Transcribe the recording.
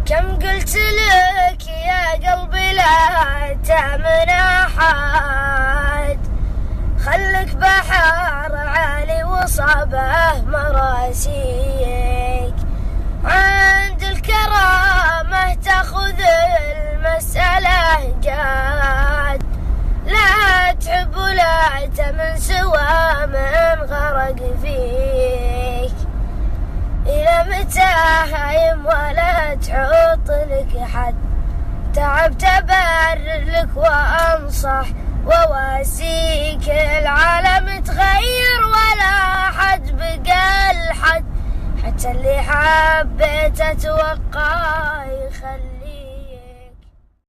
كم قلت لك يا قلبي لا تأمن أحد، خلك بحر عالي وصابه مراسيك، عند الكرامة تاخذ المسألة جاد، لا تحب ولا تمن سوى من غرق فيك، إلى متى هايم ولا تحط لك حد، تعبت أبرر لك وأنصح وواسيك، العالم تغير ولا حد بقى الحد، حتى اللي حبيت أتوقع يخلي